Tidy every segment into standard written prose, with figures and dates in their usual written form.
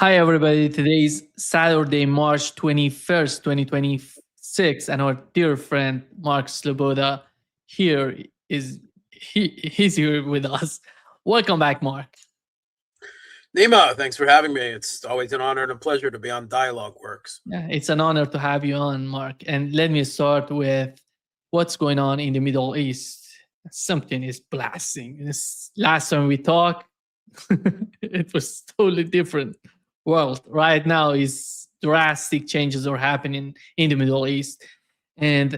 Hi, everybody. Today is Saturday, March 21st, 2026, and our dear friend Mark Sleboda here he's here with us. Welcome back, Mark. Nima, thanks for having me. It's always an honor and a pleasure to be on Dialogue Works. Yeah, it's an honor to have you on, Mark. And let me start with what's going on in the Middle East. Something is blasting. This last time we talked, it was totally different world. Right now is drastic changes are happening in the Middle East. And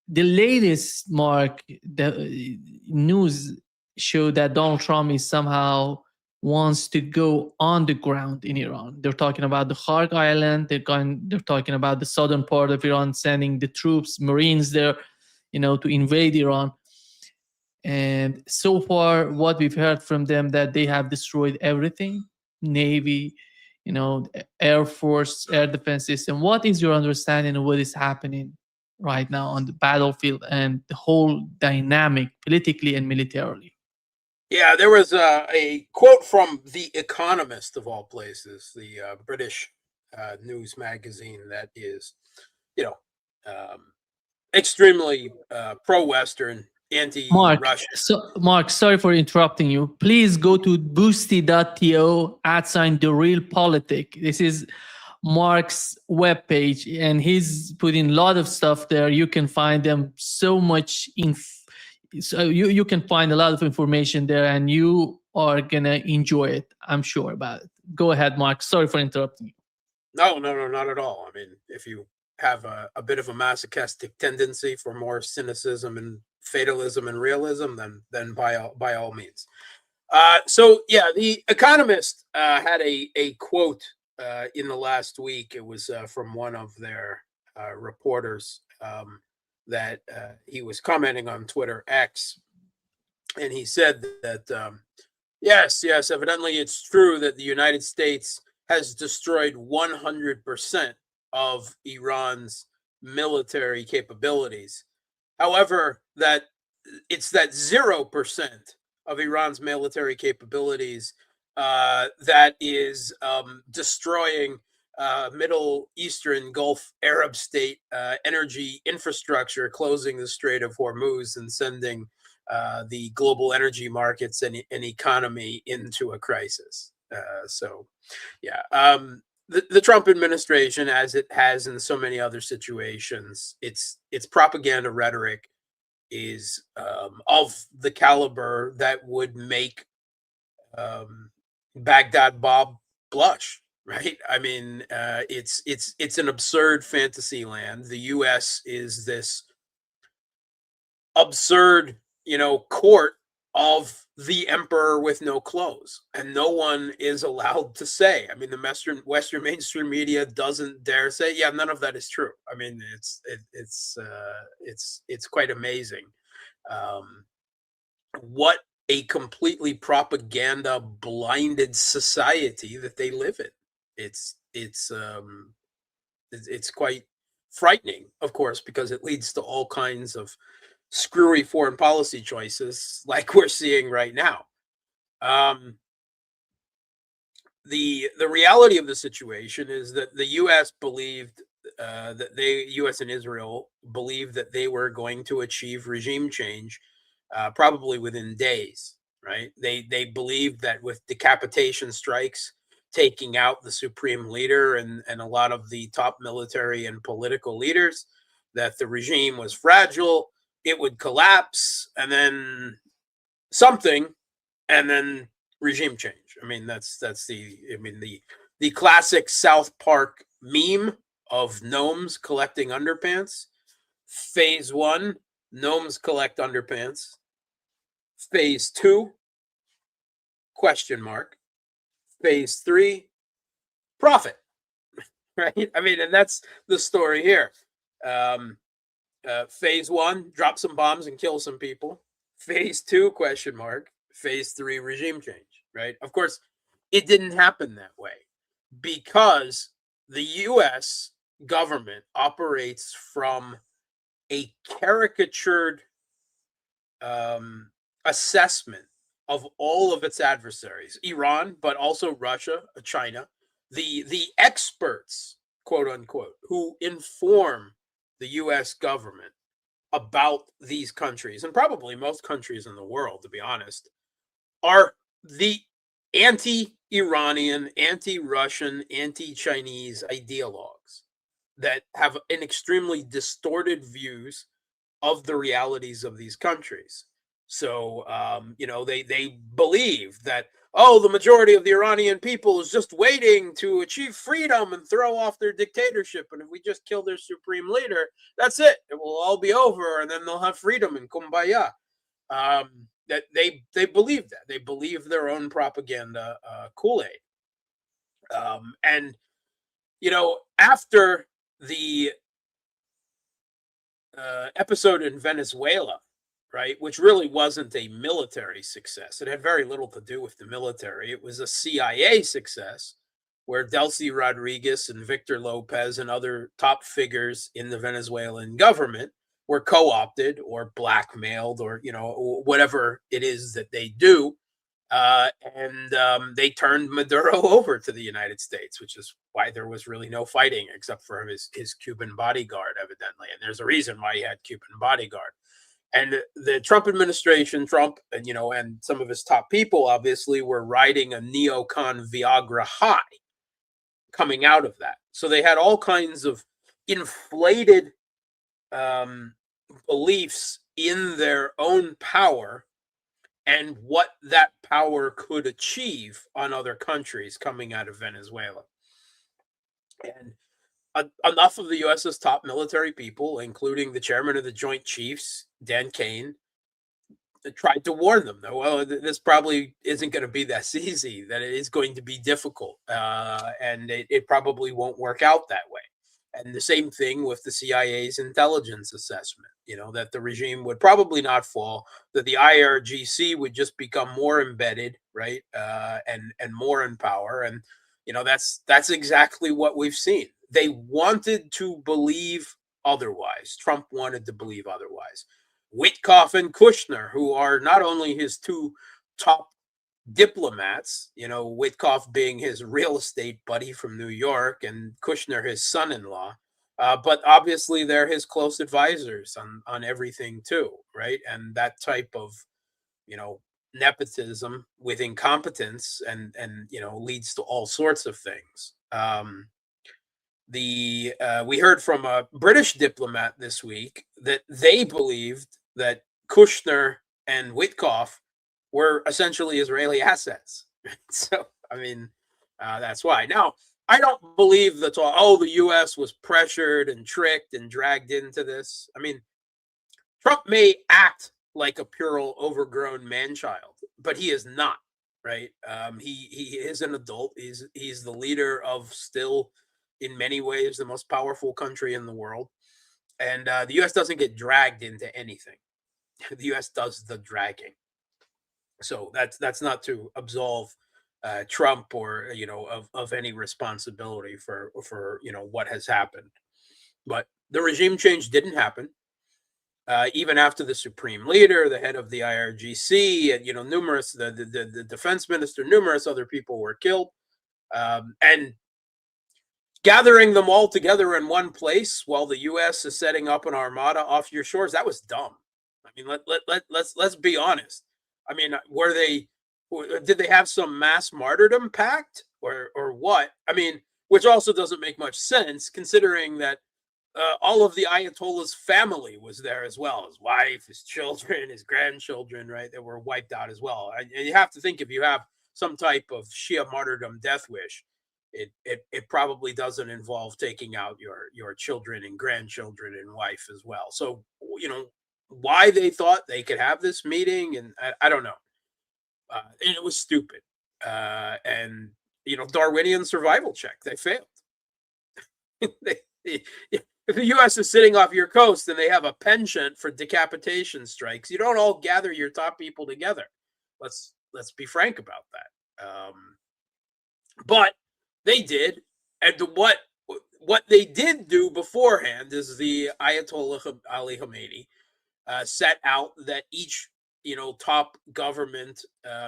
the latest, Mark, the news show that Donald Trump is somehow wants to go on the ground in Iran. They're talking about the Khark Island. They're talking about the southern part of Iran, sending the troops, Marines there, to invade Iran. And so far, what we've heard from them that they have destroyed everything, Navy, Air Force, air defense system. What is your understanding of what is happening right now on the battlefield and the whole dynamic politically and militarily? Yeah, there was a quote from The Economist, of all places, the British news magazine that is, you know, um, extremely pro-Western, Mark, anti-Russian. Mark, sorry for interrupting you. Please go to boosty.to @ the real politic. This is Mark's webpage, and he's putting a lot of stuff there. You can find them so much so you can find a lot of information there, and you are gonna enjoy it. I'm sure about it. Go ahead, Mark. Sorry for interrupting you. No, no, no, not at all. I mean, if you have a bit of a masochistic tendency for more cynicism and fatalism and realism, then by all means. So yeah, The Economist had a quote in the last week. It was from one of their reporters that he was commenting on Twitter X, and he said that yes, evidently it's true that the United States has destroyed 100% of Iran's military capabilities. However, that it's that 0% of Iran's military capabilities that is destroying Middle Eastern Gulf Arab state energy infrastructure, closing the Strait of Hormuz and sending the global energy markets and economy into a crisis. The Trump administration, as it has in so many other situations, its propaganda rhetoric is of the caliber that would make Baghdad Bob blush, right? I mean, it's an absurd fantasy land. The U.S. is this absurd, court of the emperor with no clothes, and no one is allowed to say. I mean, the Western mainstream media doesn't dare say, yeah, none of that is true. I mean, it's quite amazing what a completely propaganda blinded society that they live in. It's quite frightening, of course, because it leads to all kinds of screwy foreign policy choices like we're seeing right now. The reality of the situation is that the U.S. believed U.S. and Israel believed that they were going to achieve regime change probably within days. Right? They believed that with decapitation strikes, taking out the supreme leader and a lot of the top military and political leaders, that the regime was fragile, it would collapse, and then something, and then regime change. I mean, that's the classic South Park meme of gnomes collecting underpants. Phase 1, gnomes collect underpants. Phase 2, question mark. Phase 3, profit. Right? I mean, and that's the story here. Phase 1, drop some bombs and kill some people. Phase 2, question mark. Phase 3, regime change. Right? Of course, it didn't happen that way because the U.S. government operates from a caricatured assessment of all of its adversaries, Iran, but also Russia, China, the experts, quote unquote, who inform the U.S. government about these countries, and probably most countries in the world, to be honest, are the anti-Iranian, anti-Russian, anti-Chinese ideologues that have an extremely distorted views of the realities of these countries. So, they believe that, oh, the majority of the Iranian people is just waiting to achieve freedom and throw off their dictatorship. And if we just kill their supreme leader, that's it. It will all be over, and then they'll have freedom and kumbaya. That they believe that. They believe their own propaganda Kool-Aid. And, after the episode in Venezuela, right, which really wasn't a military success. It had very little to do with the military. It was a CIA success where Delcy Rodriguez and Victor Lopez and other top figures in the Venezuelan government were co-opted or blackmailed or, whatever it is that they do. And they turned Maduro over to the United States, which is why there was really no fighting except for his Cuban bodyguard, evidently. And there's a reason why he had Cuban bodyguard. And the Trump administration, and some of his top people, obviously, were riding a neocon Viagra high coming out of that. So they had all kinds of inflated beliefs in their own power and what that power could achieve on other countries coming out of Venezuela. And enough of the U.S.'s top military people, including the chairman of the Joint Chiefs, Dan Kane, tried to warn them that, well, this probably isn't going to be that easy, that it is going to be difficult, and it probably won't work out that way. And the same thing with the CIA's intelligence assessment, that the regime would probably not fall, that the IRGC would just become more embedded, right, and more in power. And, that's exactly what we've seen. They wanted to believe otherwise. Trump wanted to believe otherwise. Witkoff and Kushner, who are not only his two top diplomats, Witkoff being his real estate buddy from New York and Kushner his son-in-law, but obviously they're his close advisors on everything too, right? And that type of, nepotism with incompetence and leads to all sorts of things. We heard from a British diplomat this week that they believed that Kushner and Witkoff were essentially Israeli assets. So, that's why. Now, I don't believe that, the U.S. was pressured and tricked and dragged into this. Trump may act like a puerile, overgrown man-child, but he is not, right? He is an adult. He's the leader of still, in many ways, the most powerful country in the world. And the U.S. doesn't get dragged into anything. The U.S. does the dragging. So that's not to absolve Trump or of any responsibility for what has happened. But the regime change didn't happen. Even after the supreme leader, the head of the IRGC, and numerous the defense minister, numerous other people were killed, and gathering them all together in one place while the U.S. is setting up an armada off your shores, that was dumb. Let's be honest. Did they have some mass martyrdom pact or what? Which also doesn't make much sense considering that all of the Ayatollah's family was there as well. His wife, his children, his grandchildren, right? They were wiped out as well. And you have to think, if you have some type of Shia martyrdom death wish, it probably doesn't involve taking out your children and grandchildren and wife as well. So, why they thought they could have this meeting, and I don't know. And it was stupid. And, Darwinian survival check, they failed. If the U.S. is sitting off your coast and they have a penchant for decapitation strikes, you don't all gather your top people together. Let's be frank about that. But they did, and what they did do beforehand is the Ayatollah Ali Khamenei set out that each top government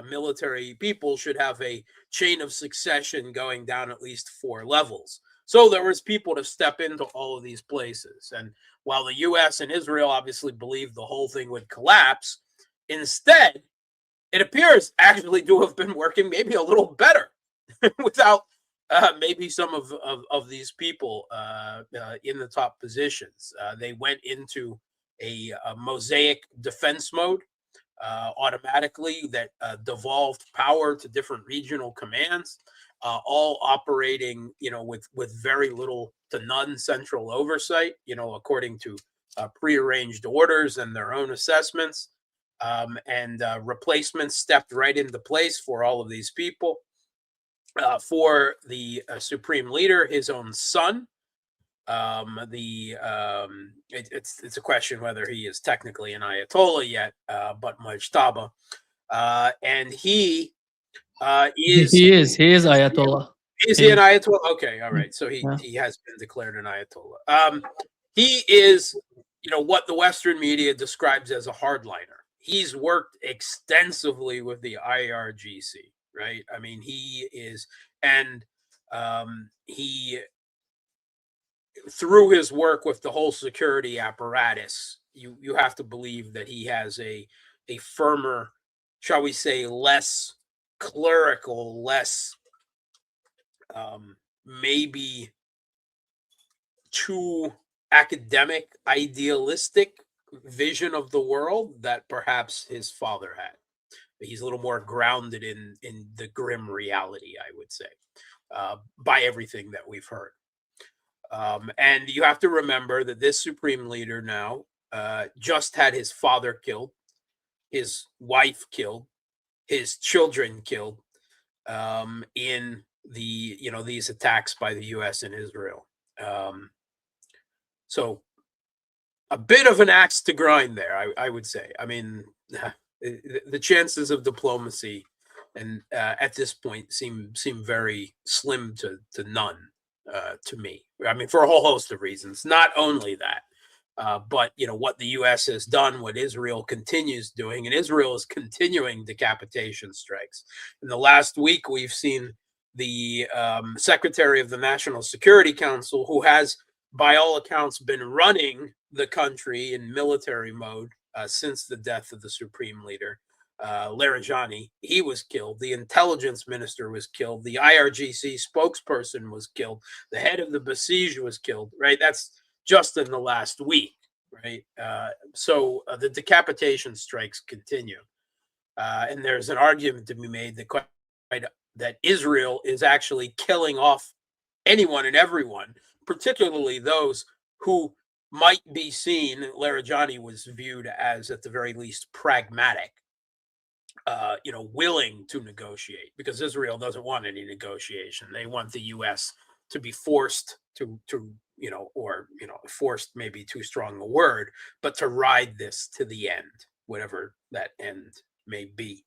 military people should have a chain of succession going down at least 4 levels. So there was people to step into all of these places. And while the US and Israel obviously believed the whole thing would collapse, instead, it appears actually to have been working maybe a little better without maybe some of these people in the top positions. They went into a mosaic defense mode automatically that devolved power to different regional commands, all operating, with very little to none central oversight, according to prearranged orders and their own assessments. And replacements stepped right into place for all of these people. For the supreme leader, his own son, it's a question whether he is technically an Ayatollah yet, but Mujtaba, and he is He is Ayatollah. is he an Ayatollah? Okay, all right. So Yeah. he has been declared an Ayatollah. He is, what the Western media describes as a hardliner. He's worked extensively with the IRGC, right? I mean, he is, and he, through his work with the whole security apparatus, you have to believe that he has a firmer, shall we say, less clerical, less maybe too academic, idealistic vision of the world that perhaps his father had. He's a little more grounded in the grim reality, I would say, by everything that we've heard. And you have to remember that this supreme leader now just had his father killed, his wife killed, his children killed in these attacks by the U.S. and Israel. So a bit of an axe to grind there, I would say. I mean, the chances of diplomacy and at this point seem very slim to none to me. I mean, for a whole host of reasons. Not only that, but what the U.S. has done, what Israel continues doing, and Israel is continuing decapitation strikes. In the last week, we've seen the Secretary of the National Security Council, who has, by all accounts, been running the country in military mode since the death of the supreme leader, Larijani. He was killed. The intelligence minister was killed. The IRGC spokesperson was killed. The head of the Basij was killed, right? That's just in the last week, right? So the decapitation strikes continue. And there's an argument to be made that Israel is actually killing off anyone and everyone, particularly those who might be seen. Larijani was viewed as, at the very least, pragmatic, willing to negotiate, because Israel doesn't want any negotiation. They want the U.S. to be forced to forced maybe too strong a word, but to ride this to the end, whatever that end may be.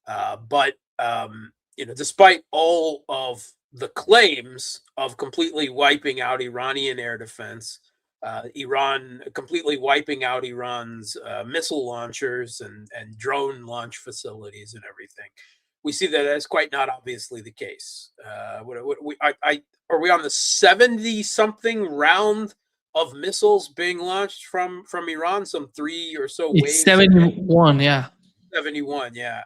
But despite all of the claims of completely wiping out Iranian air defense, Iran completely wiping out Iran's missile launchers and drone launch facilities and everything, we see that as quite not obviously the case. Are we on the 70-something round of missiles being launched from Iran? Some 3 or so waves. It's 71, yeah. 71, yeah.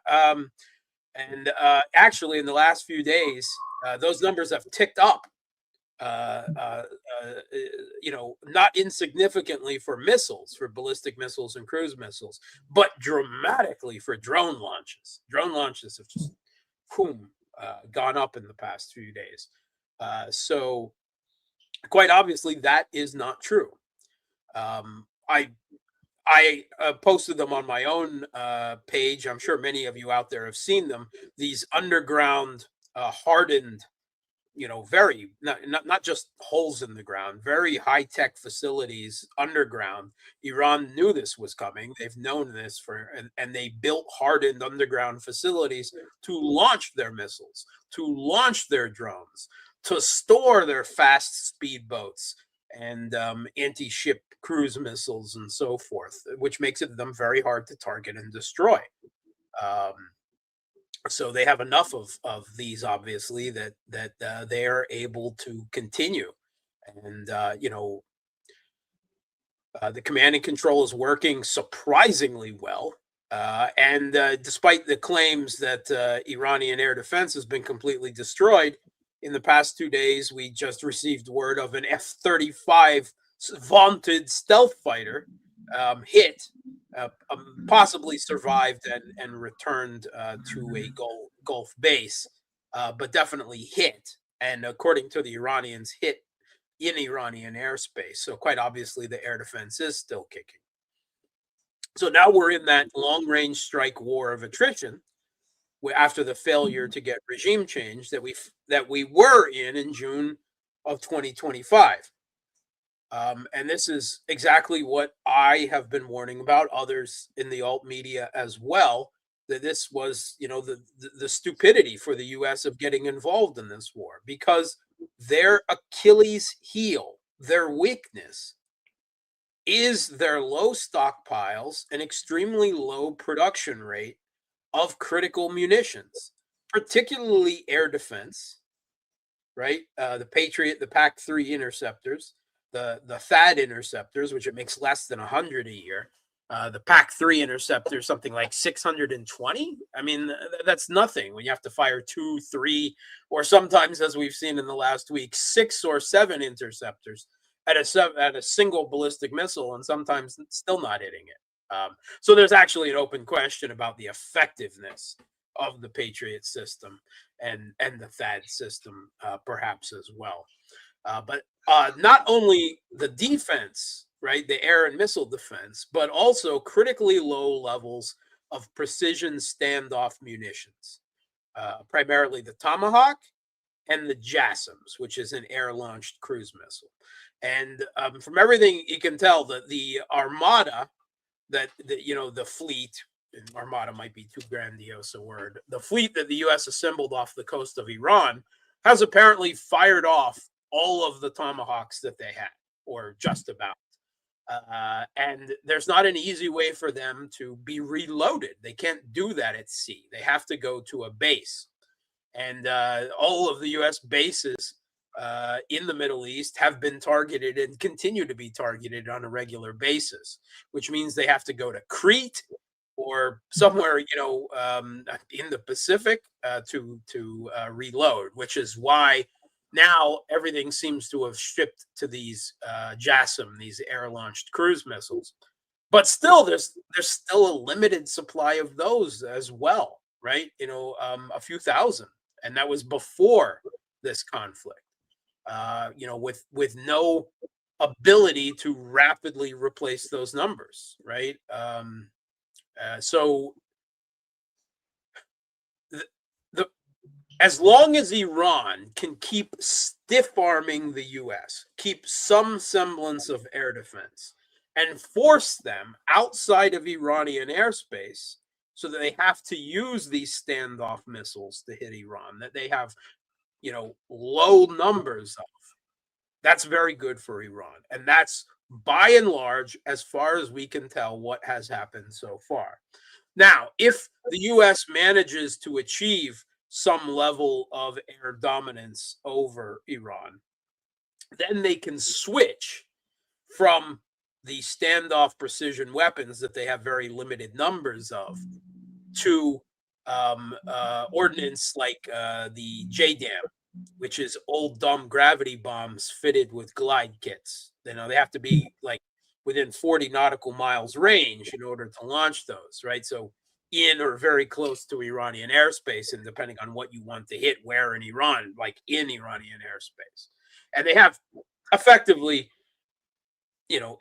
And actually, in the last few days, those numbers have ticked up. Not insignificantly for missiles, for ballistic missiles and cruise missiles, but dramatically for drone launches. Drone launches have just gone up in the past few days. So quite obviously that is not true. I posted them on my own page. I'm sure many of you out there have seen them. These underground hardened, very not just holes in the ground, very high-tech facilities underground. Iran knew this was coming. They've known this and they built hardened underground facilities to launch their missiles, to launch their drones, to store their fast speedboats, and anti-ship cruise missiles and so forth, which makes it them very hard to target and destroy. Um, so they have enough of these, obviously, that they are able to continue. And the command and control is working surprisingly well. And despite the claims that Iranian air defense has been completely destroyed, in the past 2 days, we just received word of an F-35 vaunted stealth fighter hit, possibly survived and returned to a Gulf base, but definitely hit. And according to the Iranians, hit in Iranian airspace. So quite obviously, the air defense is still kicking. So now we're in that long-range strike war of attrition after the failure to get regime change that we were in June of 2025. And this is exactly what I have been warning about, others in the alt media as well, that this was, the stupidity for the U.S. of getting involved in this war, because their Achilles heel, their weakness, is their low stockpiles and extremely low production rate of critical munitions, particularly air defense, right? The Patriot, the PAC-3 interceptors, the THAAD interceptors, which it makes less than 100 a year. The PAC-3 interceptor, something like 620. I mean, that's nothing when you have to fire 2, 3, or sometimes, as we've seen in the last week, 6 or 7 interceptors at a single ballistic missile, and sometimes still not hitting it. So there's actually an open question about the effectiveness of the Patriot system and the THAAD system, perhaps as well. But not only the defense, right, the air and missile defense, but also critically low levels of precision standoff munitions, primarily the Tomahawk and the JASSMs, which is an air-launched cruise missile. And from everything you can tell, that the armada, the fleet, and armada might be too grandiose a word, the fleet that the U.S. assembled off the coast of Iran has apparently fired off all of the Tomahawks that they had, or just about. And there's not an easy way for them to be reloaded. They can't do that at sea. They have to go to a base. And all of the U.S. bases in the Middle East have been targeted and continue to be targeted on a regular basis, which means they have to go to Crete or somewhere, in the Pacific to reload, which is why now everything seems to have shipped to these JASSM, these air-launched cruise missiles. But still, there's still a limited supply of those as well, right? A few thousand, and that was before this conflict. With no ability to rapidly replace those numbers, right? So as long as Iran can keep stiff-arming the U.S., keep some semblance of air defense, and force them outside of Iranian airspace so that they have to use these standoff missiles to hit Iran, that they have, low numbers of, that's very good for Iran. And that's, by and large, as far as we can tell, what has happened so far. Now, if the U.S. manages to achieve some level of air dominance over Iran, then they can switch from the standoff precision weapons that they have very limited numbers of to ordnance like the JDAM, which is old dumb gravity bombs fitted with glide kits. They have to be like within 40 nautical miles range in order to launch those, right? So in or very close to Iranian airspace, and depending on what you want to hit, where in Iran, like in Iranian airspace. And they have effectively,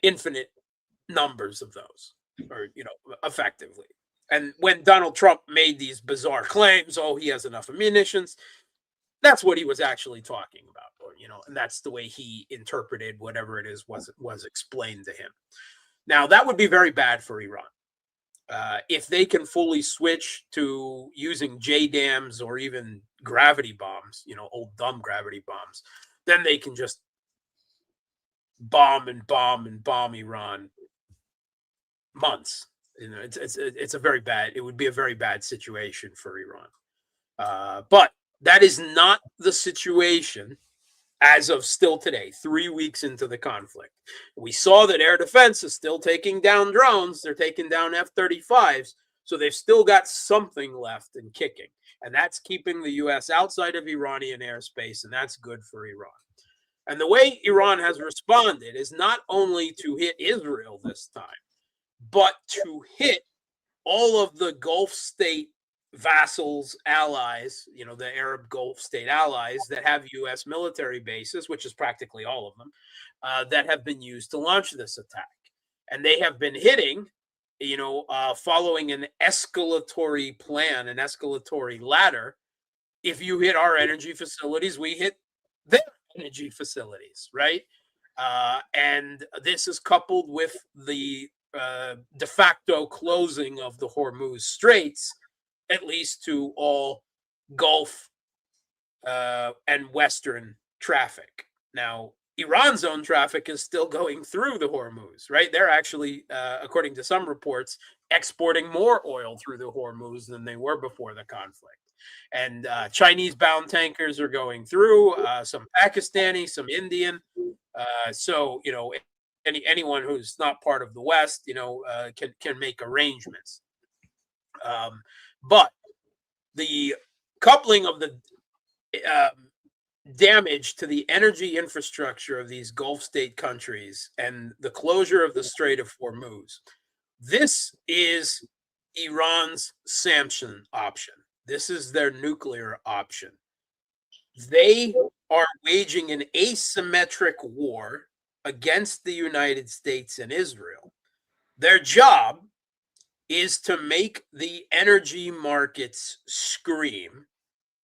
infinite numbers of those, or, effectively. And when Donald Trump made these bizarre claims, he has enough munitions, that's what he was actually talking about, or, and that's the way he interpreted whatever it is was explained to him. Now, that would be very bad for Iran. If they can fully switch to using JDAMs or even gravity bombs, old dumb gravity bombs, then they can just bomb Iran months. It's a very bad. It would be a very bad situation for Iran. But that is not the situation as of still today, 3 weeks into the conflict. We saw that air defense is still taking down drones. They're taking down F-35s. So they've still got something left and kicking. And that's keeping the U.S. outside of Iranian airspace, and that's good for Iran. And the way Iran has responded is not only to hit Israel this time, but to hit all of the Gulf state vassals, allies, the Arab Gulf state allies that have U.S. military bases, which is practically all of them, that have been used to launch this attack. And they have been hitting, following an escalatory plan, an escalatory ladder. If you hit our energy facilities, we hit their energy facilities, right? And this is coupled with the de facto closing of the Hormuz Straits, at least to all Gulf and Western traffic. Now, Iran's own traffic is still going through the Hormuz, right? They're actually, according to some reports, exporting more oil through the Hormuz than they were before the conflict. And Chinese-bound tankers are going through, some Pakistani, some Indian. So, anyone who's not part of the West, can make arrangements. But the coupling of the damage to the energy infrastructure of these Gulf state countries and the closure of the Strait of Hormuz, this is Iran's sanction option. This is their nuclear option. They are waging an asymmetric war against the United States and Israel. Their job is to make the energy markets scream,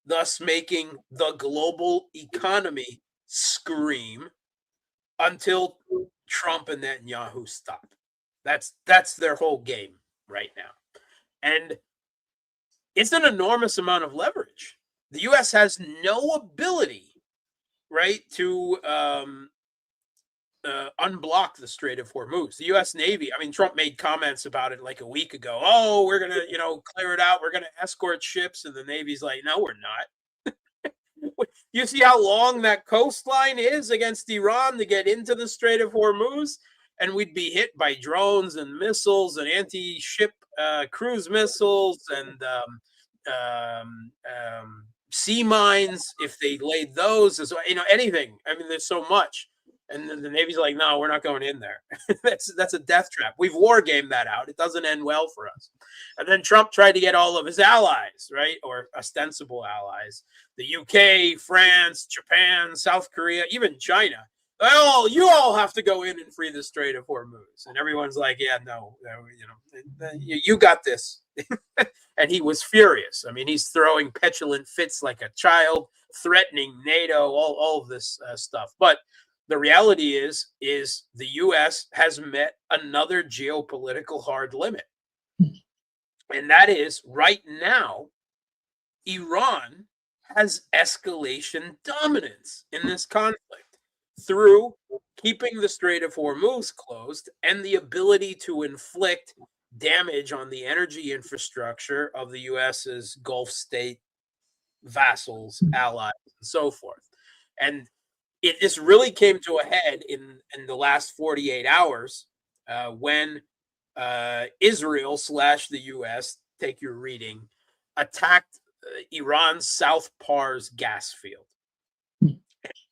thus making the global economy scream until Trump and Netanyahu stop. That's their whole game right now. And it's an enormous amount of leverage. The U.S. has no ability, right, to unblock the Strait of Hormuz. The U.S. Navy, Trump made comments about it like a week ago. Oh, we're going to, clear it out. We're going to escort ships. And the Navy's like, no, we're not. You see how long that coastline is against Iran to get into the Strait of Hormuz? And we'd be hit by drones and missiles and anti-ship cruise missiles and sea mines, if they laid those, as anything. There's so much. And then the Navy's like, no, we're not going in there. that's a death trap. We've war gamed that out. It doesn't end well for us. And then Trump tried to get all of his allies, right, or ostensible allies, the UK, France, Japan, South Korea, even China. Oh, you all have to go in and free the Strait of Hormuz. And everyone's like, yeah, no, you got this. And he was furious. He's throwing petulant fits like a child, threatening NATO, all of this stuff. But the reality is the U.S. has met another geopolitical hard limit. And that is right now, Iran has escalation dominance in this conflict through keeping the Strait of Hormuz closed and the ability to inflict damage on the energy infrastructure of the U.S.'s Gulf state vassals, allies, and so forth. And this really came to a head in the last 48 hours when Israel / the U.S., take your reading, attacked Iran's South Pars gas field. And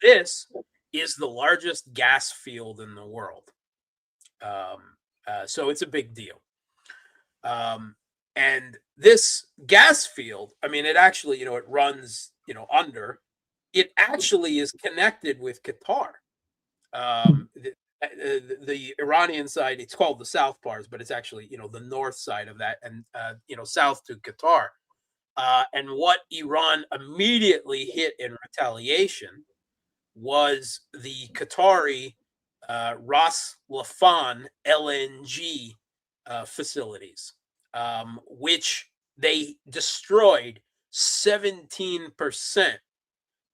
this is the largest gas field in the world. So it's a big deal. And this gas field, it actually, it runs, under. It actually is connected with Qatar. The Iranian side, it's called the South Pars, but it's actually, the north side of that, and, south to Qatar. And what Iran immediately hit in retaliation was the Qatari Ras Laffan LNG facilities, which they destroyed 17%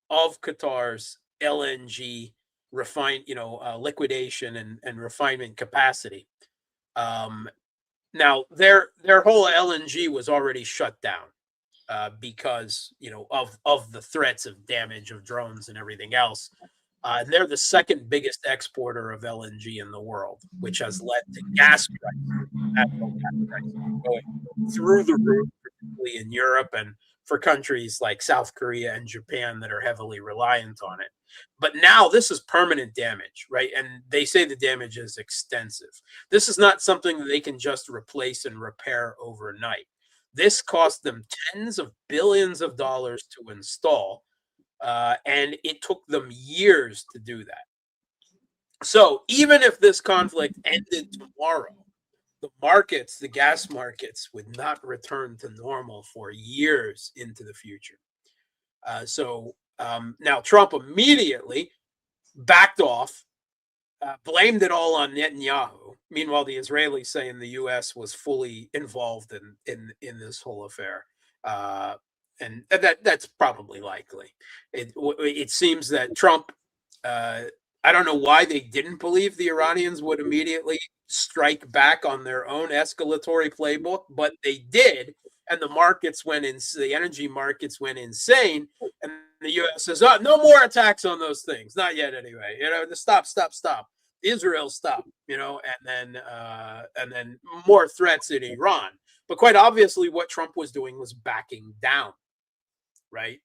of Qatar's LNG liquidation and refinement capacity. Now their whole LNG was already shut down because of the threats of damage of drones and everything else. And they're the second biggest exporter of LNG in the world, which has led to natural gas prices going through the roof, particularly in Europe and for countries like South Korea and Japan that are heavily reliant on it. But now this is permanent damage, right? And they say the damage is extensive. This is not something that they can just replace and repair overnight. This cost them tens of billions of dollars to install, and it took them years to do that. So even if this conflict ended tomorrow, the gas markets would not return to normal for years into the future. Now Trump immediately backed off, blamed it all on Netanyahu. Meanwhile, the Israelis saying the U.S. was fully involved in this whole affair, and that's probably likely. It seems that Trump. I don't know why they didn't believe the Iranians would immediately strike back on their own escalatory playbook, but they did, and the energy markets went insane, and the U.S. says, "Oh, no more attacks on those things, not yet, anyway. Stop. Israel, stop." And then more threats in Iran. But quite obviously, what Trump was doing was backing down, right?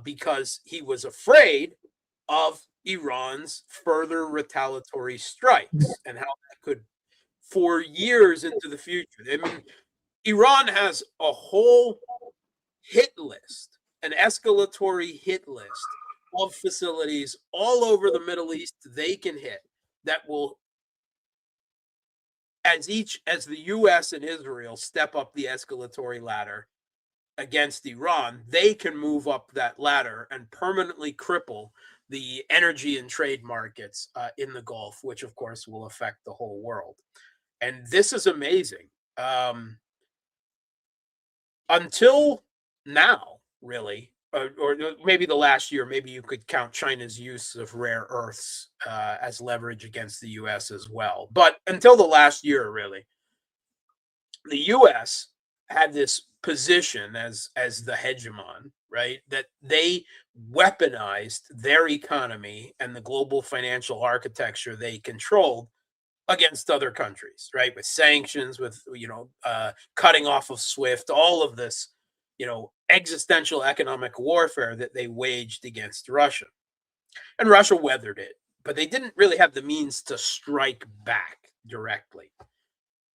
Because he was afraid of Iran's further retaliatory strikes and how that could, for years into the future. I mean, Iran has a whole hit list, an escalatory hit list of facilities all over the Middle East they can hit that will, as the U.S. and Israel step up the escalatory ladder against Iran, they can move up that ladder and permanently cripple the energy and trade markets in the Gulf, which of course will affect the whole world. And this is amazing. Until now, really, or maybe the last year, maybe you could count China's use of rare earths as leverage against the U.S. as well. But until the last year, really, the U.S. had this position as the hegemon, right? That they weaponized their economy and the global financial architecture they controlled against other countries, right? With sanctions, with cutting off of SWIFT, all of this, existential economic warfare that they waged against Russia. And Russia weathered it, but they didn't really have the means to strike back directly.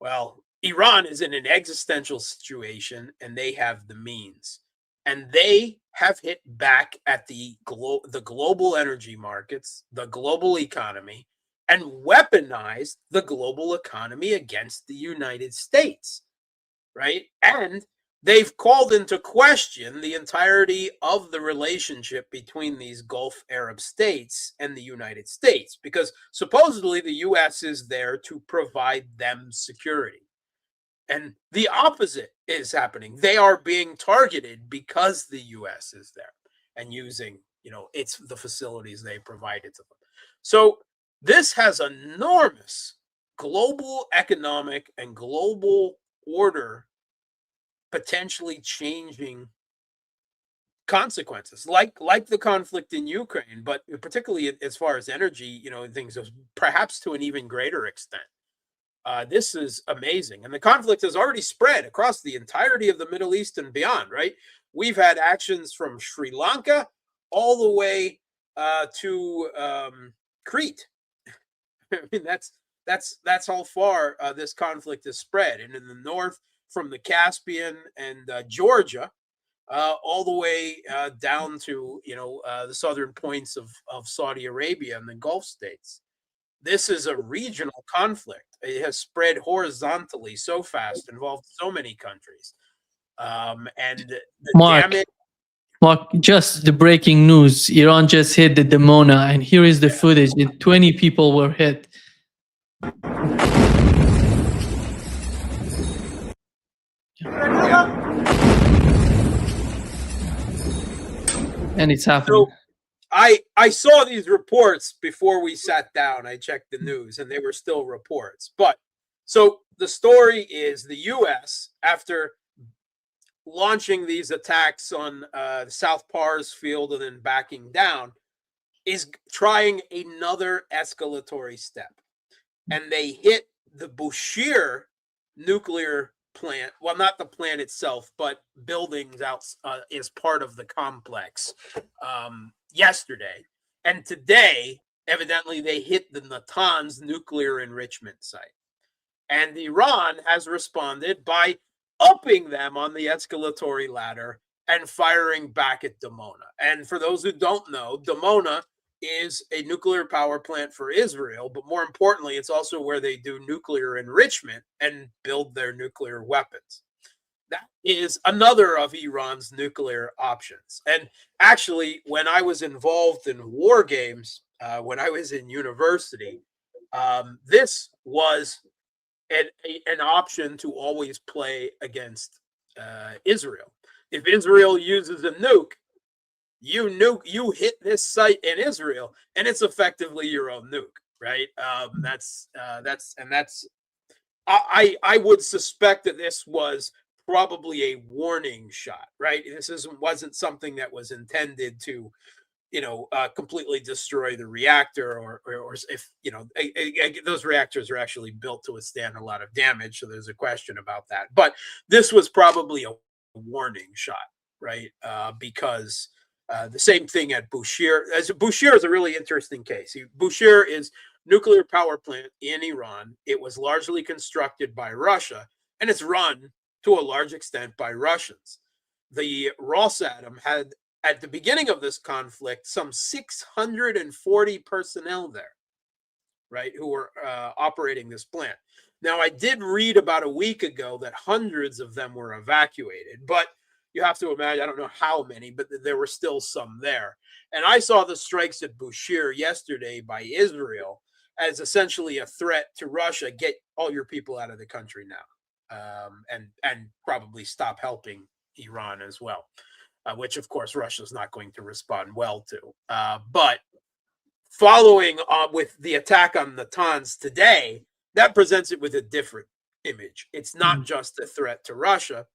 Well, Iran is in an existential situation, and they have the means. And they have hit back at the global energy markets, the global economy, and weaponized the global economy against the United States, right? And they've called into question the entirety of the relationship between these Gulf Arab states and the United States, because supposedly the U.S. is there to provide them security. And the opposite is happening. They are being targeted because the U.S. is there and using, the facilities they provided to them. So this has enormous global economic and global order potentially changing consequences, like the conflict in Ukraine, but particularly as far as energy, things perhaps to an even greater extent. This is amazing. And the conflict has already spread across the entirety of the Middle East and beyond, right? We've had actions from Sri Lanka all the way to Crete. I mean, that's how far this conflict has spread. And in the north, from the Caspian and Georgia, all the way down to, the southern points of Saudi Arabia and the Gulf states. This is a regional conflict. It has spread horizontally so fast, involved so many countries. And the damage. Mark, just the breaking news. Iran just hit the Dimona, and here is the footage. 20 people were hit. And it's happening. I saw these reports before we sat down. I checked the news, and they were still reports. But so the story is the U.S., after launching these attacks on South Pars field and then backing down, is trying another escalatory step. And they hit the Bushehr nuclear plant. Well, not the plant itself, but buildings out as part of the complex yesterday. And today, evidently, they hit the Natanz nuclear enrichment site. And Iran has responded by upping them on the escalatory ladder and firing back at Dimona. And for those who don't know, Dimona is a nuclear power plant for Israel, but more importantly, it's also where they do nuclear enrichment and build their nuclear weapons. That is another of Iran's nuclear options. And actually, when I was involved in war games, when I was in university, this was an option to always play against Israel. If Israel uses a nuke, you hit this site in Israel, and it's effectively your own nuke, right? I would suspect that this was probably a warning shot, right? Wasn't something that was intended to, completely destroy the reactor, or if those reactors are actually built to withstand a lot of damage, so there's a question about that. But this was probably a warning shot, right? Because the same thing at Bushehr. Bushehr is a really interesting case. Bushehr is nuclear power plant in Iran. It was largely constructed by Russia, and it's run to a large extent by Russians. The Rosatom had, at the beginning of this conflict, some 640 personnel there, right, who were operating this plant. Now, I did read about a week ago that hundreds of them were evacuated, but you have to imagine, I don't know how many, but there were still some there. And I saw the strikes at Bushehr yesterday by Israel as essentially a threat to Russia: get all your people out of the country now, and probably stop helping Iran as well, which, of course, Russia's not going to respond well to. But following with the attack on Natanz today, that presents it with a different image. It's not just a threat to Russia.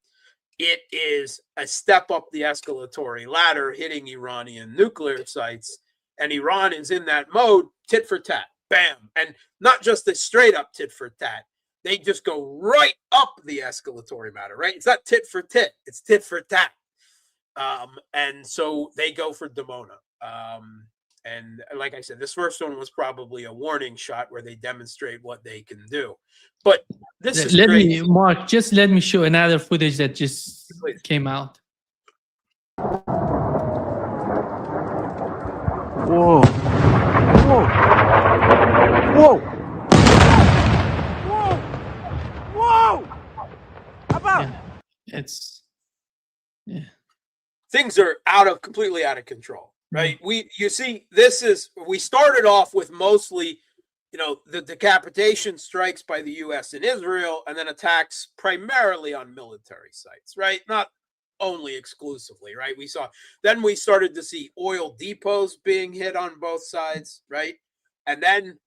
It is a step up the escalatory ladder, hitting Iranian nuclear sites. And Iran is in that mode, tit for tat, bam. And not just a straight up tit for tat. They just go right up the escalatory ladder, right? It's not tit for tit, it's tit for tat. And so they go for Dimona. And like I said, this first one was probably a warning shot where they demonstrate what they can do. But this is crazy. Mark, just let me show another footage that just came out. Whoa. Whoa. Whoa. Whoa. Whoa. How about? Yeah. Things are completely out of control, right? We started off with mostly, the decapitation strikes by the U.S. and Israel, and then attacks primarily on military sites, right? Not only exclusively, right? We started to see oil depots being hit on both sides, right? And then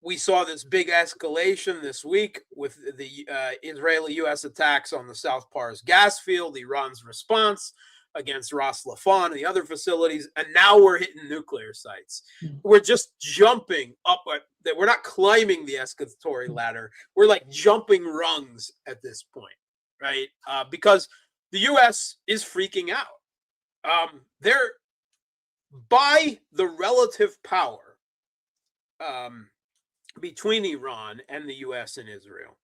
we saw this big escalation this week with the Israeli-U.S. attacks on the South Pars gas field, Iran's response against Ras Laffan and the other facilities, and now we're hitting nuclear sites. We're just jumping up. We're not climbing the escalatory ladder. We're like jumping rungs at this point, right? Because the U.S. is freaking out. They're, by the relative power between Iran and the U.S. and Israel,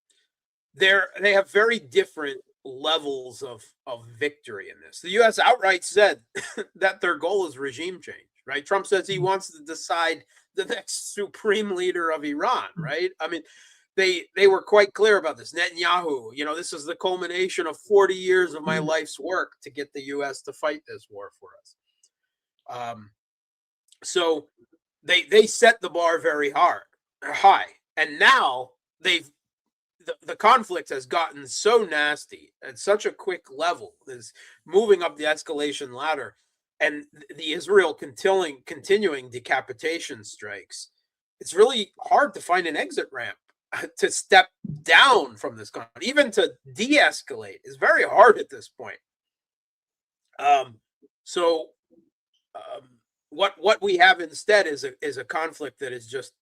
they have very different levels of victory in this. The U.S. outright said that their goal is regime change, right? Trump says he wants to decide the next supreme leader of Iran, right? I mean, they were quite clear about this. Netanyahu, this is the culmination of 40 years of my life's work to get the U.S. to fight this war for us. So they set the bar very high, and now the conflict has gotten so nasty at such a quick level, is moving up the escalation ladder, and the Israel continuing decapitation strikes, it's really hard to find an exit ramp to step down from this conflict, even to de-escalate is very hard at this point. So what we have instead is a conflict that is just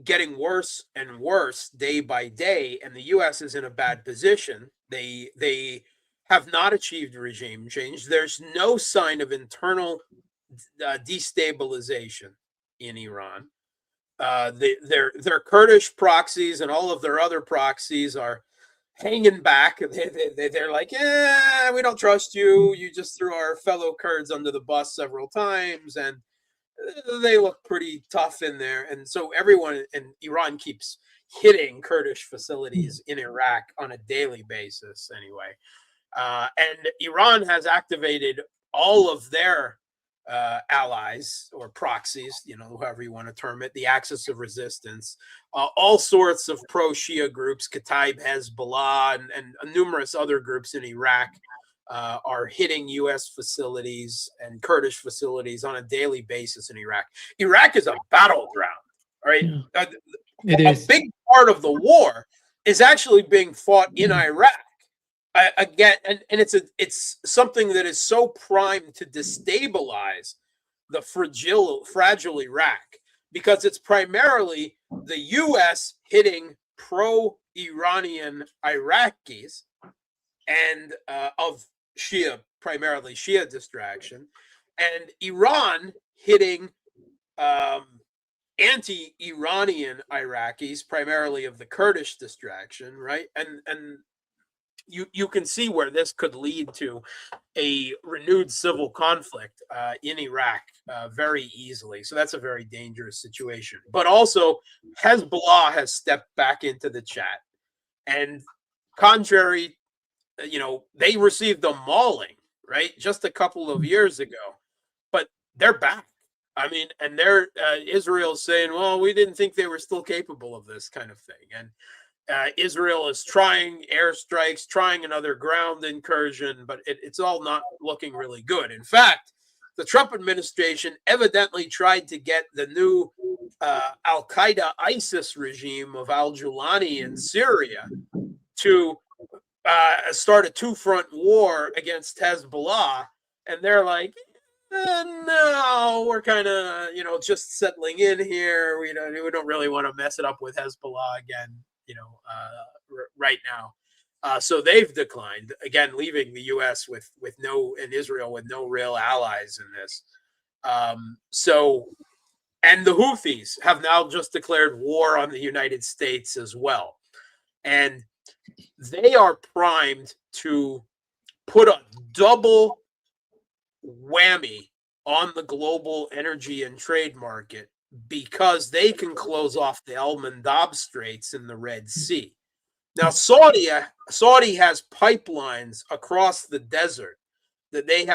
getting worse and worse day by day, and the U.S. is in a bad position. They have not achieved regime change. There's no sign of internal destabilization in Iran. Their Kurdish proxies and all of their other proxies are hanging back. They're like, yeah, we don't trust you. You just threw our fellow Kurds under the bus several times, and they look pretty tough in there. And so everyone in Iran keeps hitting Kurdish facilities in Iraq on a daily basis anyway. And Iran has activated all of their allies or proxies, however you want to term it, the axis of resistance, all sorts of pro-Shia groups, Kataib, Hezbollah, and numerous other groups in Iraq are hitting U.S. facilities and Kurdish facilities on a daily basis in Iraq. Iraq is a battleground, right? Yeah, a big part of the war is actually being fought in Iraq. Again, and it's something that is so primed to destabilize the fragile Iraq, because it's primarily the U.S. hitting pro-Iranian Iraqis and of primarily Shia distraction, and Iran hitting anti-Iranian Iraqis, primarily of the Kurdish distraction, right? And you can see where this could lead to a renewed civil conflict in Iraq very easily. So that's a very dangerous situation. But also, Hezbollah has stepped back into the chat, and contrary, they received a mauling, right, just a couple of years ago, but they're back. I mean, and they're Israel's saying, well, we didn't think they were still capable of this kind of thing, and Israel is trying airstrikes, trying another ground incursion, but it's all not looking really good. In fact, the Trump administration evidently tried to get the new Al-Qaeda ISIS regime of al-Julani in Syria to start a two-front war against Hezbollah, and they're like, no, we're kind of, just settling in here. We don't really want to mess it up with Hezbollah again, right now. So they've declined, again, leaving the U.S. and Israel with no real allies in this. And the Houthis have now just declared war on the United States as well. And they are primed to put a double whammy on the global energy and trade market, because they can close off the El Mandab Straits in the Red Sea. Now, Saudi has pipelines across the desert that they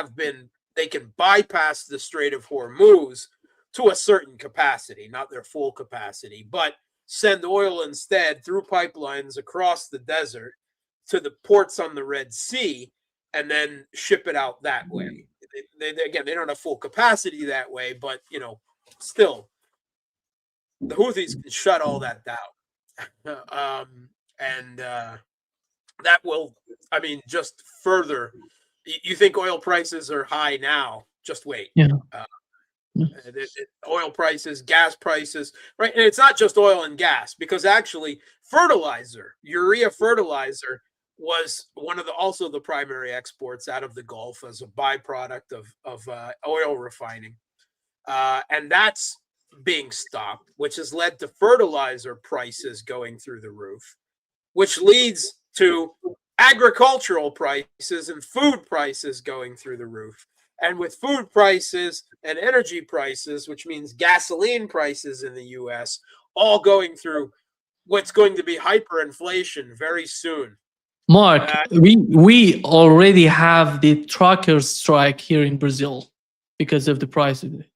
can bypass the Strait of Hormuz to a certain capacity, not their full capacity, but send oil instead through pipelines across the desert to the ports on the Red Sea, and then ship it out that way. They don't have full capacity that way, but still, the Houthis can shut all that down, and that will, just further. You think oil prices are high now? Just wait. Yeah. Oil prices, gas prices, right? And it's not just oil and gas, because actually, urea fertilizer was one of the primary exports out of the Gulf as a byproduct of oil refining, and that's being stopped, which has led to fertilizer prices going through the roof, which leads to agricultural prices and food prices going through the roof. And with food prices and energy prices, which means gasoline prices in the U.S., all going through what's going to be hyperinflation very soon. Mark, we already have the truckers strike here in Brazil because of the price of it.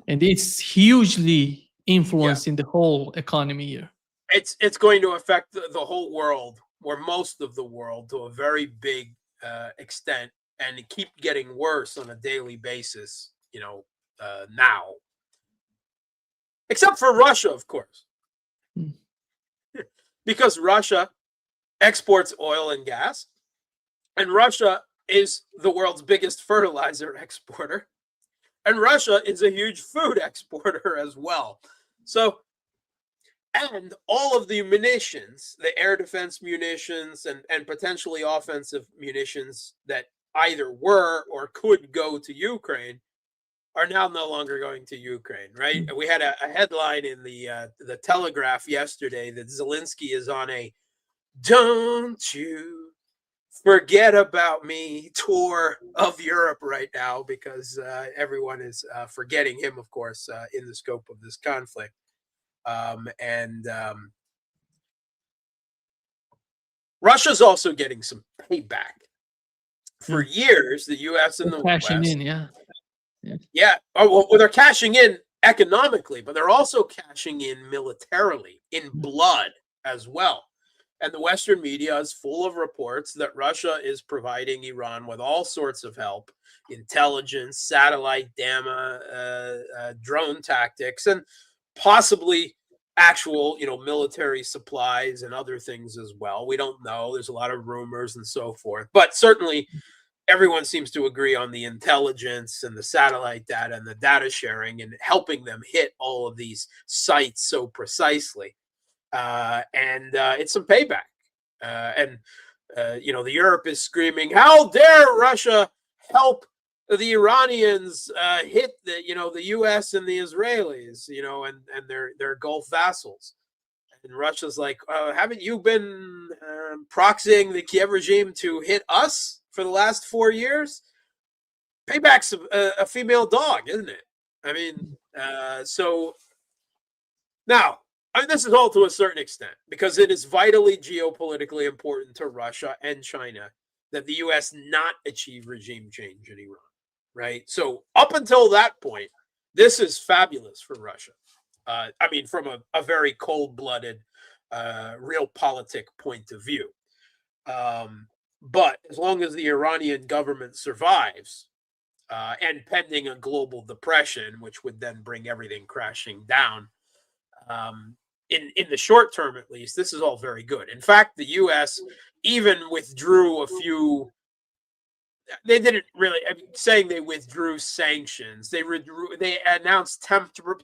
And it's hugely influencing the whole economy here. It's going to affect the whole world, or most of the world, to a very big extent. and keep getting worse on a daily basis, now. Except for Russia, of course. Mm. Because Russia exports oil and gas, and Russia is the world's biggest fertilizer exporter, and Russia is a huge food exporter as well. So, and all of the munitions, the air defense munitions and potentially offensive munitions that either were or could go to Ukraine are now no longer going to Ukraine, right? We had a headline in the Telegraph yesterday that Zelensky is on a "Don't you forget about me" tour of Europe right now, because everyone is forgetting him, of course, in the scope of this conflict. And Russia's also getting some payback. For years, the U.S. and the Cashing West, in, yeah. yeah. Oh, well, they're cashing in economically, but they're also cashing in militarily, in blood as well. And the Western media is full of reports that Russia is providing Iran with all sorts of help, intelligence, satellite drone tactics, and possibly actual, military supplies and other things as well. We don't know. There's a lot of rumors and so forth. But certainly everyone seems to agree on the intelligence and the satellite data and the data sharing and helping them hit all of these sites so precisely. And it's some payback. The Europe is screaming, "How dare Russia help the Iranians hit the U.S. and the Israelis, and their Gulf vassals." And Russia's like, "Haven't you been proxying the Kiev regime to hit us for the last 4 years?" Payback's a female dog, isn't it? I mean, so now, this is all to a certain extent, because it is vitally geopolitically important to Russia and China that the U.S. not achieve regime change in Iran, right? So up until that point, this is fabulous for Russia. From a very cold-blooded, realpolitik point of view. But as long as the Iranian government survives, and pending a global depression, which would then bring everything crashing down, in the short term, at least, this is all very good. In fact, the U.S. even withdrew a few. They didn't really, saying they withdrew sanctions. They announced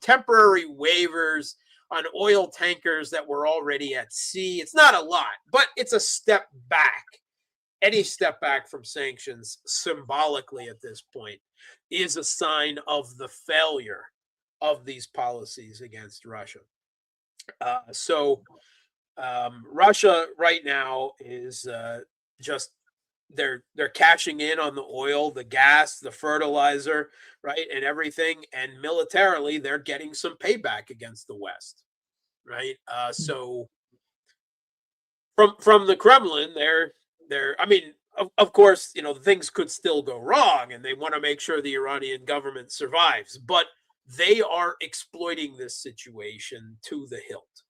temporary waivers on oil tankers that were already at sea. It's not a lot, but it's a step back. Any step back from sanctions symbolically at this point is a sign of the failure of these policies against Russia. Russia right now is just they're cashing in on the oil, the gas, the fertilizer, right, and everything. And militarily, they're getting some payback against the West, right? So from the Kremlin, they're. Of course, things could still go wrong, and they want to make sure the Iranian government survives, but they are exploiting this situation to the hilt.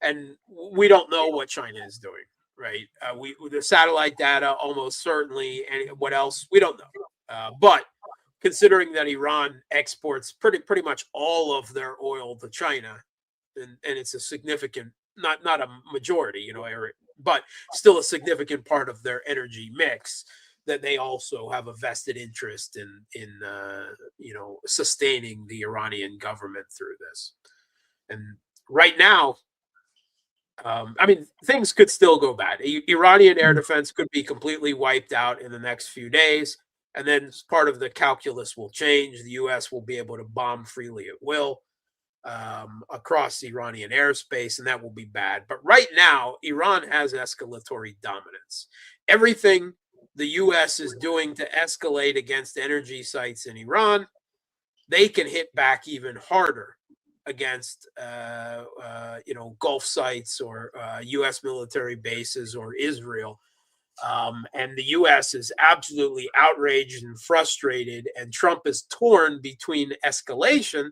And we don't know what China is doing, right? The satellite data almost certainly, and what else we don't know. But considering that Iran exports pretty much all of their oil to China, and it's a significant, not a majority, but still a significant part of their energy mix, that they also have a vested interest in sustaining the Iranian government through this. And right now, things could still go bad. Iranian air defense could be completely wiped out in the next few days, and then part of the calculus will change. The U.S. will be able to bomb freely at will across Iranian airspace, and that will be bad. But right now, Iran has escalatory dominance. Everything the U.S. is doing to escalate against energy sites in Iran, they can hit back even harder against Gulf sites or U.S. military bases or Israel. And the U.S. is absolutely outraged and frustrated, and Trump is torn between escalation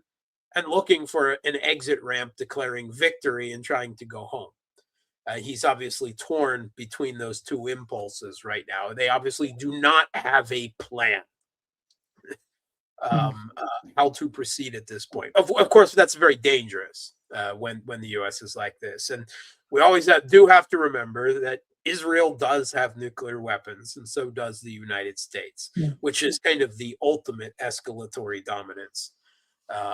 and looking for an exit ramp, declaring victory and trying to go home. He's obviously torn between those two impulses right now. They obviously do not have a plan how to proceed at this point. Of course, that's very dangerous when the U.S. is like this, and we always do have to remember that Israel does have nuclear weapons, and so does the United States, which is kind of the ultimate escalatory dominance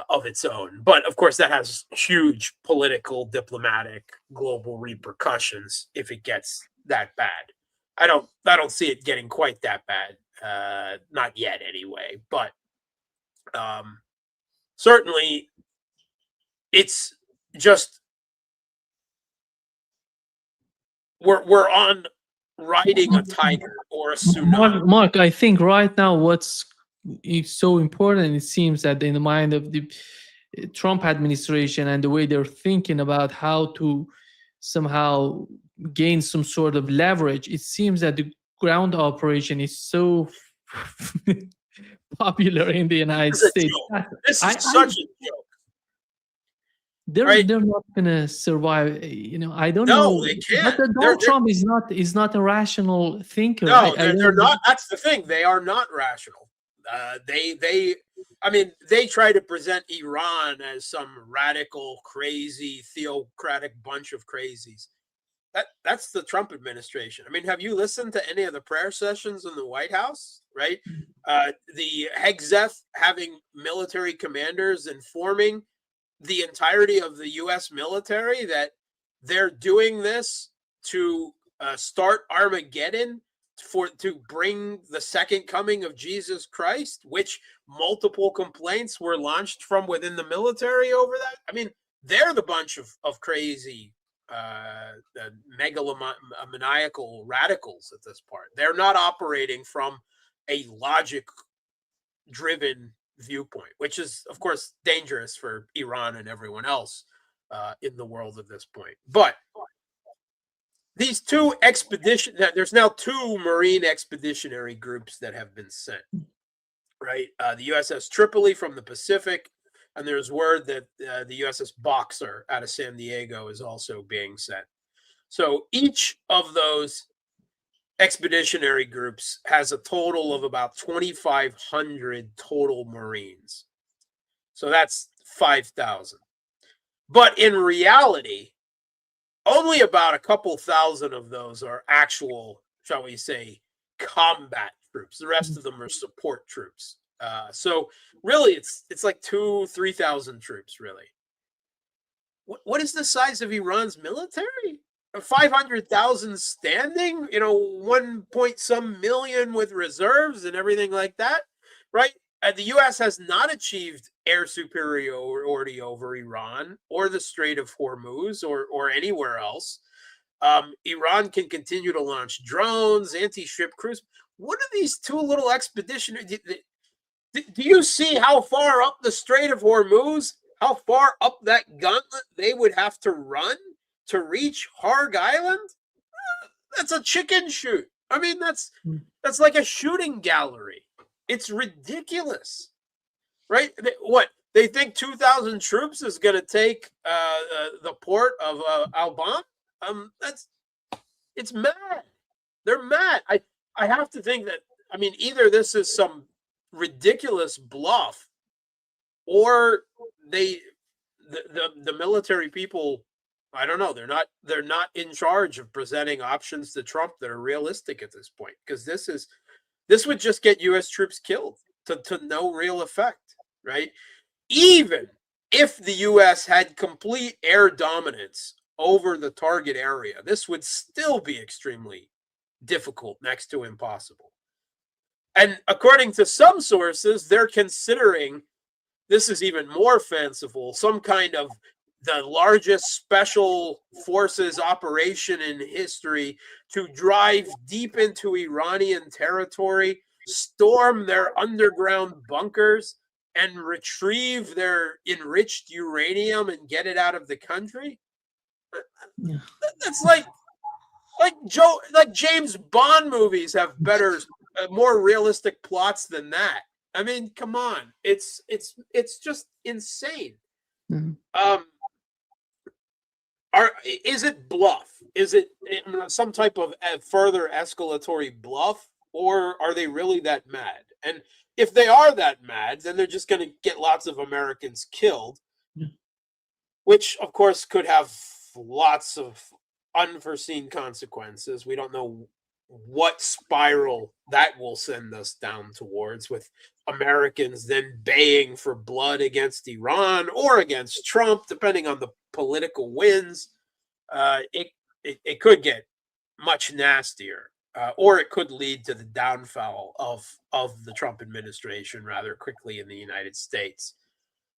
of its own. But of course, that has huge political, diplomatic, global repercussions if it gets that bad. I don't see it getting quite that bad, not yet anyway. But certainly, it's just we're on riding a tiger or a tsunami. Mark, I think right now what's so important, it seems that in the mind of the Trump administration and the way they're thinking about how to somehow gain some sort of leverage, it seems that the ground operation is so popular in the United States. This is such a joke. They're not gonna survive. I don't know. No, they can't. But Donald Trump is not a rational thinker. No, they're not. That's the thing. They are not rational. They try to present Iran as some radical, crazy, theocratic bunch of crazies. That's the Trump administration. I mean, have you listened to any of the prayer sessions in the White House? Right, the Hexeth having military commanders informing the entirety of the U.S. military that they're doing this to start Armageddon to bring the second coming of Jesus Christ, which multiple complaints were launched from within the military over that. I mean, they're the bunch of crazy megalomaniacal radicals at this part. They're not operating from a logic-driven viewpoint, which is, of course, dangerous for Iran and everyone else in the world at this point. But these there's now two Marine expeditionary groups that have been sent, right? The USS Tripoli from the Pacific, and there's word that the USS Boxer out of San Diego is also being sent. So each of those expeditionary groups has a total of about 2,500 total Marines. So that's 5,000. But in reality, only about a couple thousand of those are actual, shall we say, combat troops. The rest of them are support troops. So really, it's like 2,000-3,000 troops, really. What is the size of Iran's military? 500,000 standing, 1 point some million with reserves and everything like that, right? The U.S. has not achieved air superiority over Iran or the Strait of Hormuz or anywhere else. Iran can continue to launch drones, anti-ship cruise. What are these two little expeditionary? Do you see how far up the Strait of Hormuz, how far up that gauntlet they would have to run to reach Harg Island? That's a chicken shoot. I mean, that's like a shooting gallery. It's ridiculous, right? They think 2,000 troops is going to take the port of Alban? It's mad. They're mad. I have to think that, either this is some ridiculous bluff, or the military people, I don't know. They're not in charge of presenting options to Trump that are realistic at this point, because this would just get U.S. troops killed to no real effect, right? Even if the U.S. had complete air dominance over the target area, this would still be extremely difficult, next to impossible. And according to some sources, they're considering, this is even more fanciful, some kind of the largest special forces operation in history to drive deep into Iranian territory, storm their underground bunkers, and retrieve their enriched uranium and get it out of the country. Yeah. That's like James Bond movies have better, more realistic plots than that. I mean, come on, it's just insane. Mm-hmm. Is it bluff? Is it some type of further escalatory bluff, or are they really that mad? And if they are that mad, then they're just going to get lots of Americans killed, which of course could have lots of unforeseen consequences. We don't know what spiral that will send us down towards, with Americans then baying for blood against Iran or against Trump, depending on the political winds. It could get much nastier, or it could lead to the downfall of the Trump administration rather quickly in the United States.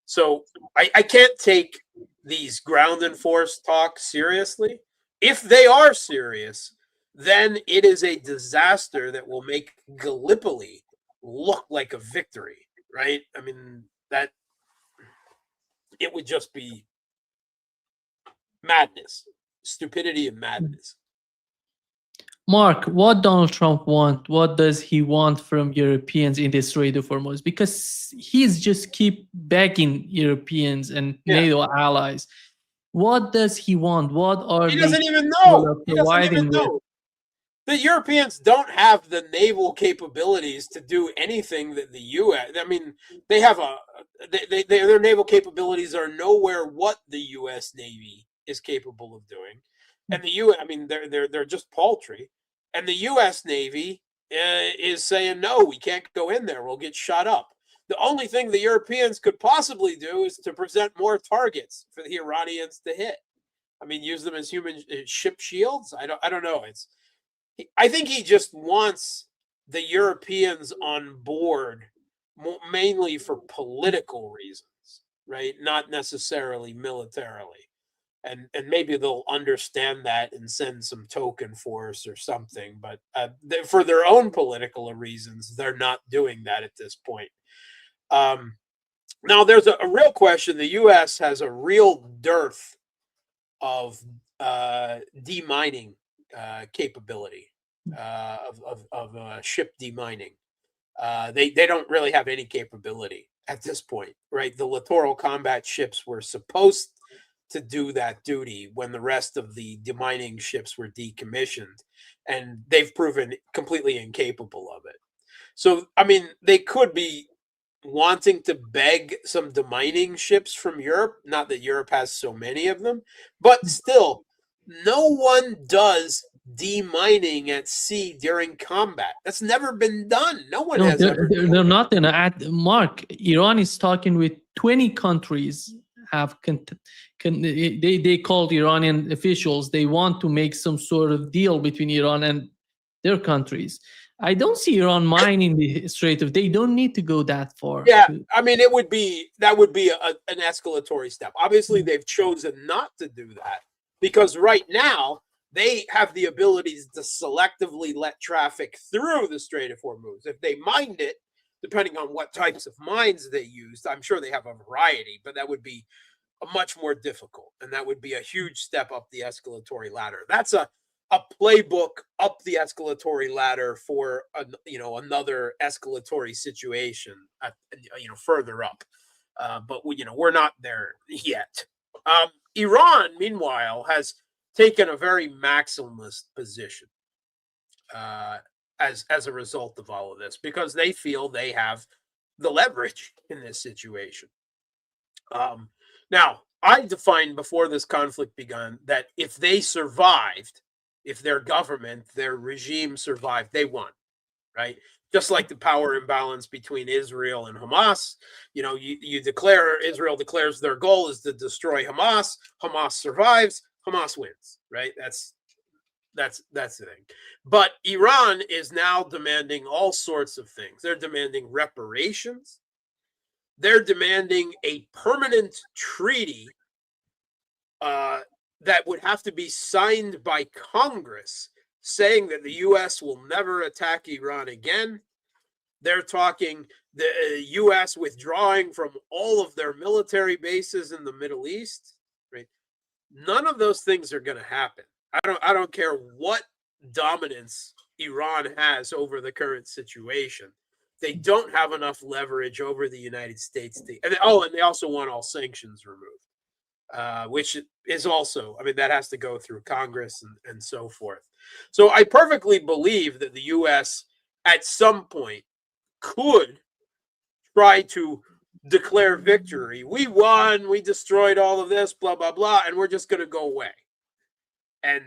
So I can't take these ground and force talks seriously. If they are serious, then it is a disaster that will make Gallipoli look like a victory, right? I mean, that it would just be madness, stupidity and madness. Mark, what Donald Trump want? What does he want from Europeans in this Strait of Hormuz? Because he's just keep begging Europeans and NATO allies. What does he want? What are he doesn't even know. He doesn't even with? know. The Europeans don't have the naval capabilities to do anything that the U.S. I mean, they have their naval capabilities are nowhere what the U.S. Navy is capable of doing, and the U.S. I mean, they're just paltry, and the U.S. Navy is saying no, we can't go in there. We'll get shot up. The only thing the Europeans could possibly do is to present more targets for the Iranians to hit. I mean, use them as human ship shields. I don't know. I think he just wants the Europeans on board mainly for political reasons, right? Not necessarily militarily. And maybe they'll understand that and send some token force or something. But for their own political reasons, they're not doing that at this point. Now, there's a real question. The U.S. has a real dearth of demining capability of ship demining. They don't really have any capability at this point, right? The littoral combat ships were supposed to do that duty when the rest of the demining ships were decommissioned, and they've proven completely incapable of it. So, I mean, they could be wanting to beg some demining ships from Europe, not that Europe has so many of them, but still, no one does demining at sea during combat. That's never been done. No one has ever. They're not going to add. Mark, Iran is talking with 20 countries. They called Iranian officials. They want to make some sort of deal between Iran and their countries. I don't see Iran mining the Strait of. They don't need to go that far. Yeah, I mean, that would be an escalatory step. Obviously, they've chosen not to do that because right now they have the abilities to selectively let traffic through the Strait of Hormuz. If they mined it, depending on what types of mines they used, I'm sure they have a variety, but that would be much more difficult, and that would be a huge step up the escalatory ladder. That's a playbook up the escalatory ladder for another escalatory situation, further up. But we're not there yet. Iran, meanwhile, has taken a very maximalist position as a result of all of this because they feel they have the leverage in this situation. Now, I defined before this conflict began that if they survived, if their government, their regime survived, they won, right? Just like the power imbalance between Israel and Hamas, Israel declares their goal is to destroy Hamas. Hamas survives, Hamas wins, right? That's the thing. But Iran is now demanding all sorts of things. They're demanding reparations. They're demanding a permanent treaty that would have to be signed by Congress, saying that the U.S. will never attack Iran again. They're talking the U.S. withdrawing from all of their military bases in the Middle East. Right? None of those things are going to happen. I don't care what dominance Iran has over the current situation. They don't have enough leverage over the United States. And they also want all sanctions removed. which is also, I mean, that has to go through Congress and so forth. So I perfectly believe that the U.S. at some point could try to declare victory. We won, we destroyed all of this, blah, blah, blah, and we're just going to go away and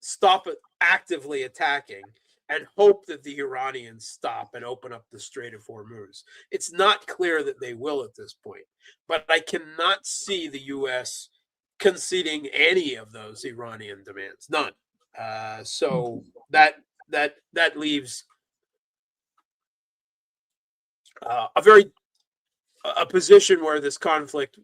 stop actively attacking and hope that the Iranians stop and open up the Strait of Hormuz. It's not clear that they will at this point, but I cannot see the U.S. conceding any of those Iranian demands, none. So that leaves a position where this conflict,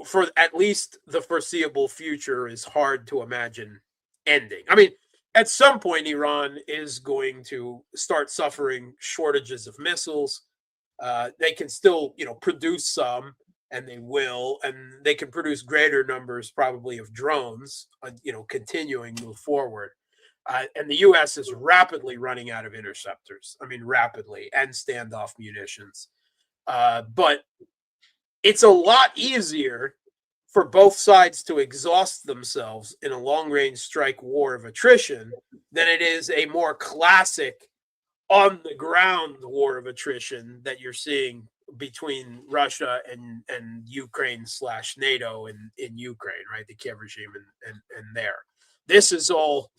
for at least the foreseeable future, is hard to imagine ending. I mean, at some point, Iran is going to start suffering shortages of missiles. They can still, produce some, and they will, and they can produce greater numbers probably of drones, continuing to move forward. And the U.S. is rapidly running out of interceptors. I mean, rapidly, and standoff munitions. But it's a lot easier for both sides to exhaust themselves in a long-range strike war of attrition than it is a more classic on-the-ground war of attrition that you're seeing between Russia and Ukraine/NATO in Ukraine, right? The Kiev regime and there. This is all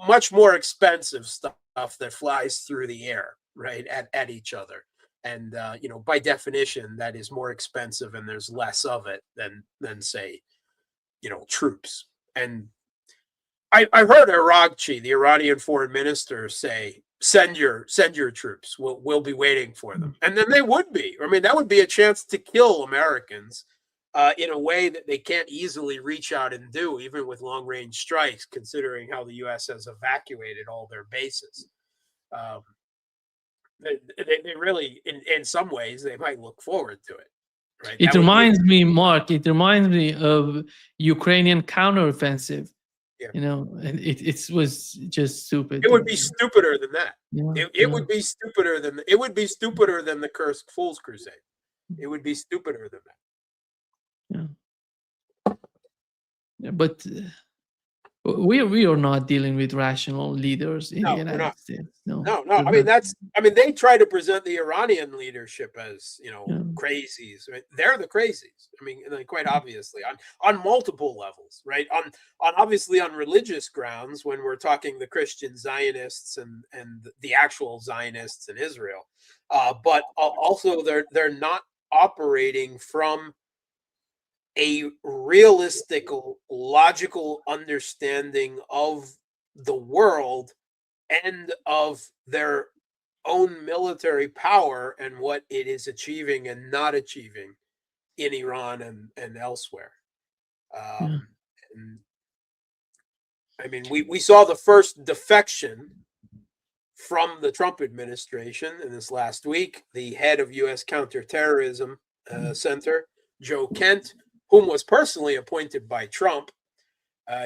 much more expensive stuff that flies through the air, right, at each other. And by definition, that is more expensive, and there's less of it than say, troops. And I heard Aragchi, the Iranian foreign minister, say, "Send your troops. We'll be waiting for them." And then they would be. I mean, that would be a chance to kill Americans in a way that they can't easily reach out and do, even with long range strikes, considering how the U.S. has evacuated all their bases. They really, in some ways, they might look forward to it. Right? It reminds me, Mark. It reminds me of Ukrainian counteroffensive. Yeah. And it was just stupid. It would be stupider than that. Yeah, It would be stupider than the Kursk Fools Crusade. It would be stupider than that. Yeah, but we are not dealing with rational leaders in the United States. No. I mean, they try to present the Iranian leadership as, crazies. Right? They're the crazies. I mean, quite obviously on multiple levels, right? On obviously on religious grounds, when we're talking the Christian Zionists and the actual Zionists in Israel, but also they're not operating from a realistic, logical understanding of the world and of their own military power and what it is achieving and not achieving in Iran and elsewhere. And, I mean, we saw the first defection from the Trump administration in this last week. The head of U.S. Counterterrorism Center, Joe Kent, whom was personally appointed by Trump,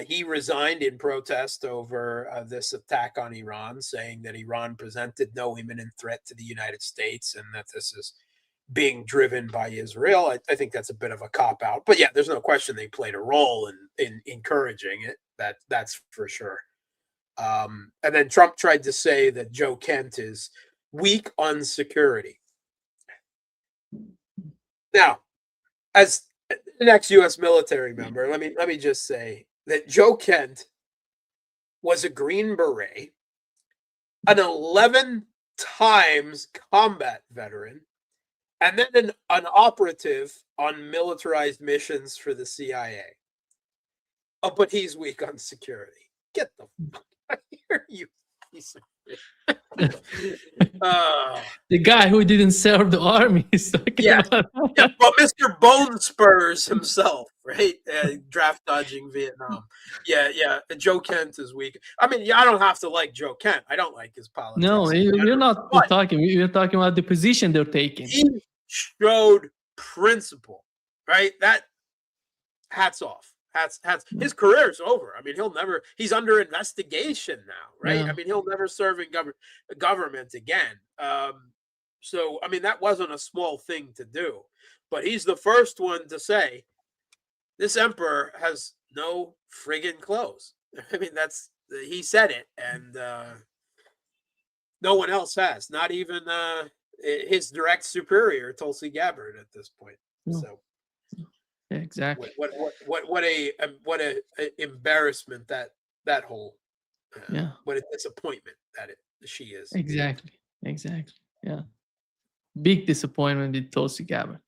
he resigned in protest over this attack on Iran, saying that Iran presented no imminent threat to the United States and that this is being driven by Israel. I think that's a bit of a cop-out. But yeah, there's no question they played a role in encouraging it. That's for sure. And then Trump tried to say that Joe Kent is weak on security. Now, as an ex-U.S. military member, let me just say that Joe Kent was a Green Beret, an 11 times combat veteran, and then an operative on militarized missions for the CIA. Oh, but he's weak on security. Get the fuck out of here, you piece of shit. The guy who didn't serve the army is talking about that. Well, Mr. Bone Spurs himself, right? Draft dodging Vietnam. Yeah. Joe Kent is weak. I mean, I don't have to like Joe Kent. I don't like his politics. No, we're not talking. We're talking about the position they're taking. He showed principle, right? That hats off. His career is over. I mean, he's under investigation now, right? Yeah. I mean, he'll never serve in government again. So, I mean, that wasn't a small thing to do, but he's the first one to say this emperor has no friggin' clothes. I mean, he said it, and no one else has, not even his direct superior, Tulsi Gabbard, at this point. No. So, Yeah, exactly. what a embarrassment that whole, Yeah. what a disappointment she is. Exactly. Yeah. Big disappointment with Tulsi Gabbard.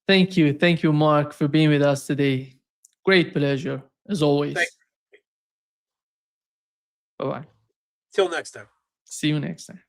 Thank you, Mark, for being with us today. Great pleasure as always. Bye bye. Till next time. See you next time.